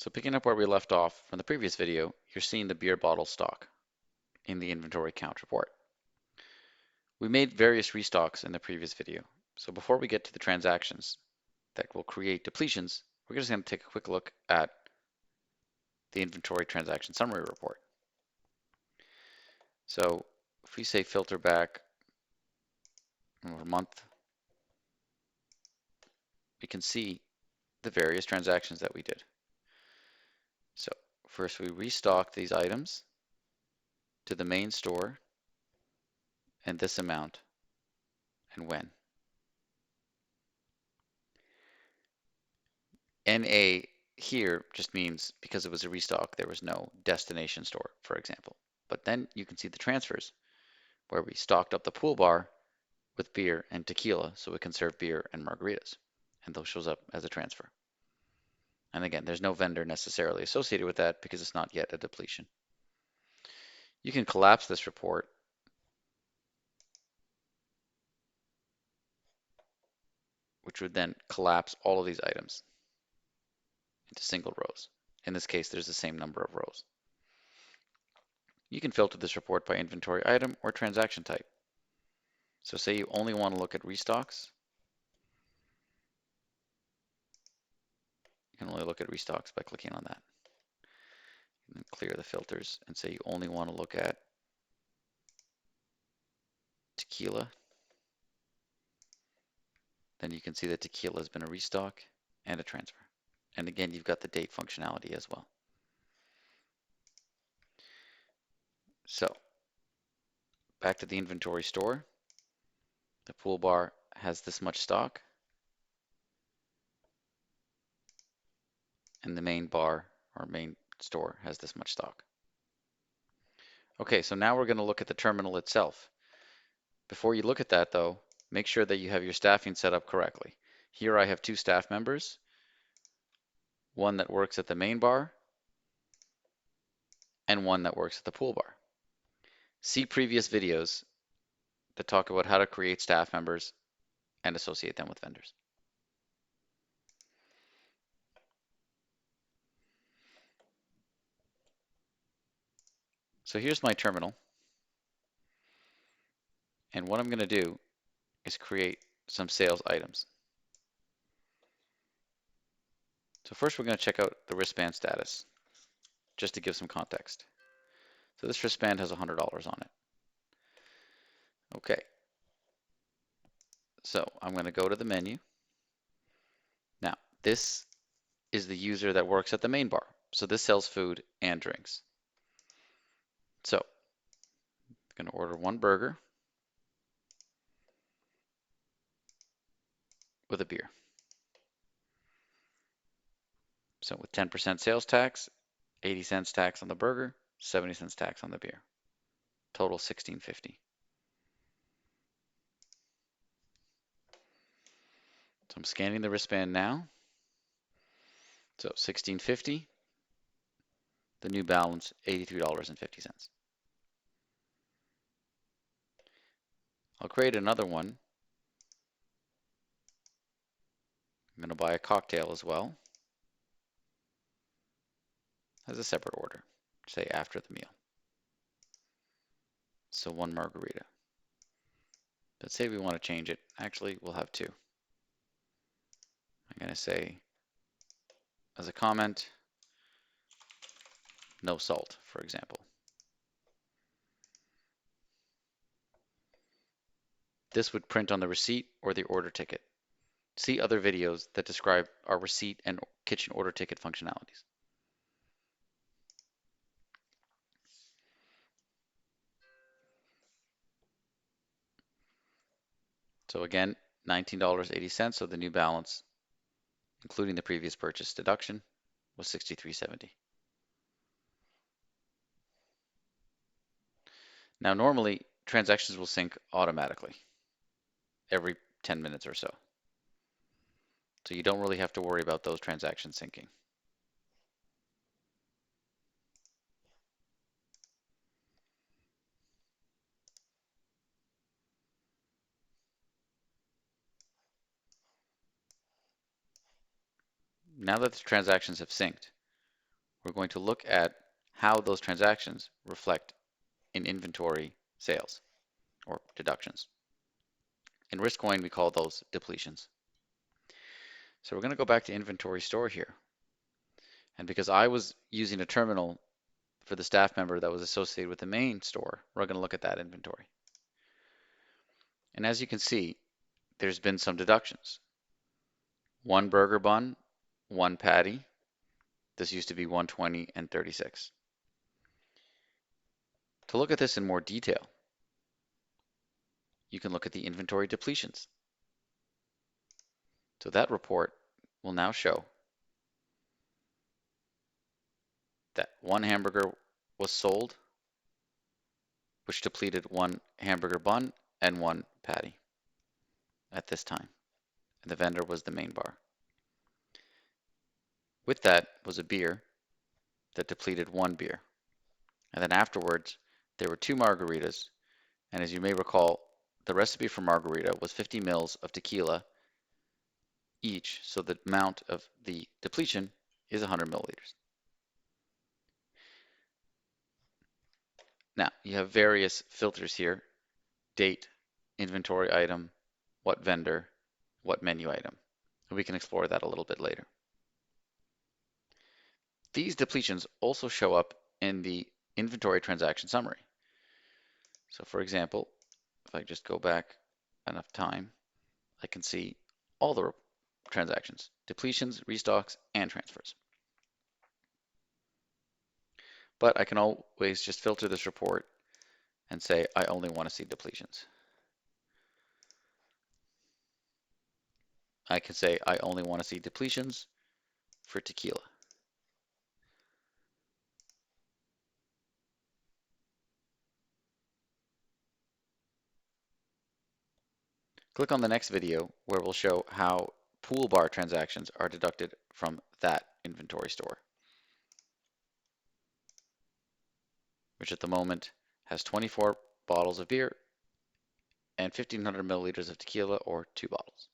So picking up where we left off from the previous video, you're seeing the beer bottle stock in the inventory count report. We made various restocks in the previous video. So before we get to the transactions that will create depletions, we're just going to take a quick look at the inventory transaction summary report. So if we say filter back over a month, we can see the various transactions that we did. So first we restocked these items to the main store and this amount and when. NA here just means because it was a restock, there was no destination store, for example. But then you can see the transfers where we stocked up the pool bar with beer and tequila so it can serve beer and margaritas. And those shows up as a transfer. And again, there's no vendor necessarily associated with that because it's not yet a depletion. You can collapse this report which would then collapse all of these items into single rows. In this case, there's the same number of rows. You can filter this report by inventory item or transaction type. So say you only want to look at restocks. You can only look at restocks by clicking on that. And then clear the filters and say you only want to look at tequila. Then you can see that tequila has been a restock and a transfer. And again, you've got the date functionality as well. So back to the inventory store. The pool bar has this much stock. And the main bar or main store has this much stock. Okay, so now we're going to look at the terminal itself. Before you look at that though, make sure that you have your staffing set up correctly. Here I have two staff members, one that works at the main bar and one that works at the pool bar. See previous videos that talk about how to create staff members and associate them with vendors. So here's my terminal. And what I'm going to do is create some sales items. So first we're going to check out the wristband status, just to give some context. So this wristband has $100 on it. Okay. So I'm going to go to the menu. Now, this is the user that works at the main bar. So this sells food and drinks. So I'm going to order one burger with a beer. So with 10% sales tax, 80 cents tax on the burger, 70 cents tax on the beer. Total $16.50. So I'm scanning the wristband now. So $16.50. The new balance, $83.50. I'll create another one. I'm going to buy a cocktail as well as a separate order, say after the meal. So one margarita. But say we want to change it. Actually, we'll have two. I'm going to say, as a comment, no salt, for example. This would print on the receipt or the order ticket. See other videos that describe our receipt and kitchen order ticket functionalities. So again, $19.80, so the new balance, including the previous purchase deduction, was $63.70. Now normally, transactions will sync automatically every 10 minutes or so. So you don't really have to worry about those transactions syncing. Now that the transactions have synced, we're going to look at how those transactions reflect in inventory sales or deductions. In WristCoin, we call those depletions. So we're going to go back to inventory store here. And because I was using a terminal for the staff member that was associated with the main store, we're going to look at that inventory. And as you can see, there's been some deductions. One burger bun, one patty. This used to be 120 and 36. To look at this in more detail, you can look at the inventory depletions. So that report will now show that one hamburger was sold, which depleted one hamburger bun and one patty at this time. And the vendor was the main bar. With that was a beer that depleted one beer. And then afterwards, there were two margaritas. And as you may recall, the recipe for margarita was 50 mils of tequila each. So the amount of the depletion is 100 milliliters. Now, you have various filters here: date, inventory item, what vendor, what menu item. And we can explore that a little bit later. These depletions also show up in the inventory transaction summary. So for example, if I just go back enough time, I can see all the transactions: depletions, restocks, and transfers. But I can always just filter this report and say I only want to see depletions. I can say I only want to see depletions for tequila. Click on the next video where we'll show how pool bar transactions are deducted from that inventory store, which at the moment has 24 bottles of beer and 1,500 milliliters of tequila, or 2 bottles.